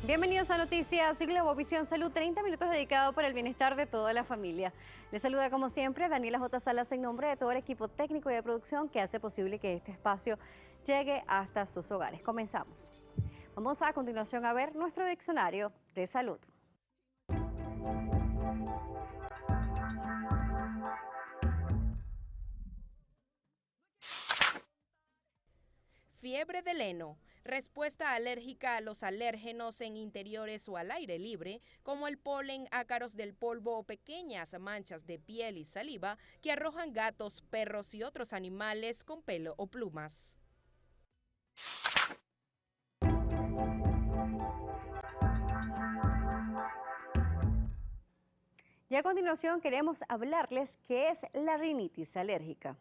Bienvenidos a Noticias Globovisión Salud, 30 minutos dedicados para el bienestar de toda la familia. Les saluda como siempre Daniela J. Salas en nombre de todo el equipo técnico y de producción que hace posible que este espacio llegue hasta sus hogares. Comenzamos. Vamos a continuación a ver nuestro diccionario de salud. Fiebre del heno, respuesta alérgica a los alérgenos en interiores o al aire libre, como el polen, ácaros del polvo o pequeñas manchas de piel y saliva que arrojan gatos, perros y otros animales con pelo o plumas. Y a continuación queremos hablarles qué es la rinitis alérgica.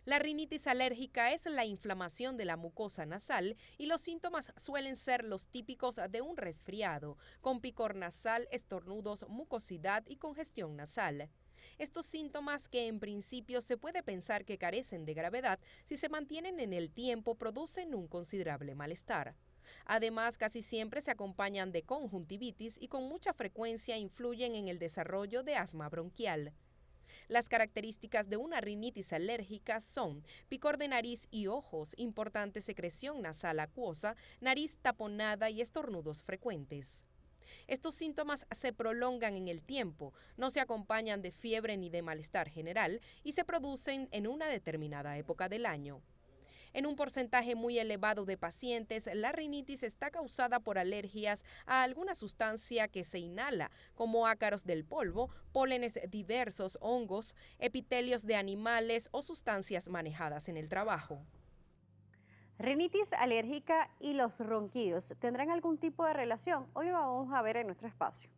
La rinitis alérgica es la inflamación de la mucosa nasal y los síntomas suelen ser los típicos de un resfriado, con picor nasal, estornudos, mucosidad y congestión nasal. Estos síntomas, que en principio se puede pensar que carecen de gravedad, si se mantienen en el tiempo producen un considerable malestar. Además, casi siempre se acompañan de conjuntivitis y con mucha frecuencia influyen en el desarrollo de asma bronquial. Las características de una rinitis alérgica son picor de nariz y ojos, importante secreción nasal acuosa, nariz taponada y estornudos frecuentes. Estos síntomas se prolongan en el tiempo, no se acompañan de fiebre ni de malestar general y se producen en una determinada época del año. En un porcentaje muy elevado de pacientes, la rinitis está causada por alergias a alguna sustancia que se inhala, como ácaros del polvo, pólenes diversos, hongos, epitelios de animales o sustancias manejadas en el trabajo. Rinitis alérgica y los ronquidos, ¿tendrán algún tipo de relación? Hoy lo vamos a ver en nuestro espacio.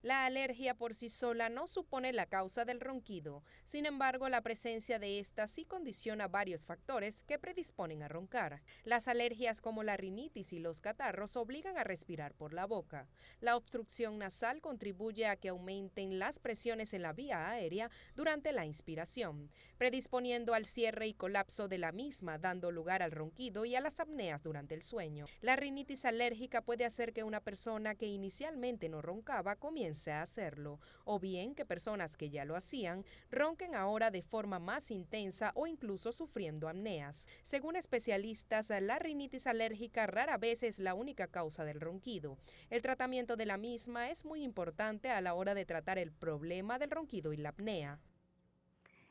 La alergia por sí sola no supone la causa del ronquido, sin embargo, la presencia de esta sí condiciona varios factores que predisponen a roncar. Las alergias como la rinitis y los catarros obligan a respirar por la boca. La obstrucción nasal contribuye a que aumenten las presiones en la vía aérea durante la inspiración, predisponiendo al cierre y colapso de la misma, dando lugar al ronquido y a las apneas durante el sueño. La rinitis alérgica puede hacer que una persona que inicialmente no roncaba comience a hacerlo, o bien que personas que ya lo hacían ronquen ahora de forma más intensa o incluso sufriendo apneas. Según especialistas, la rinitis alérgica rara vez es la única causa del ronquido. El tratamiento de la misma es muy importante a la hora de tratar el problema del ronquido y la apnea.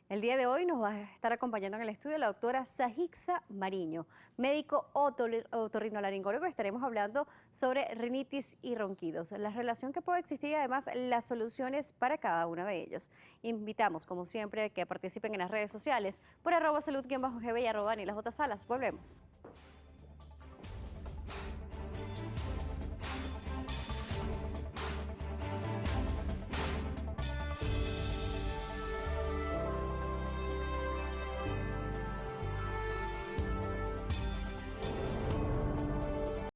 El día de hoy nos va a estar acompañando en el estudio la doctora Sajixa Mariño, médico otorrinolaringólogo. Estaremos hablando sobre rinitis y ronquidos, la relación que puede existir y además las soluciones para cada uno de ellos. Invitamos, como siempre, que participen en las redes sociales por @salud_gb y @DanielaJSalas. Volvemos.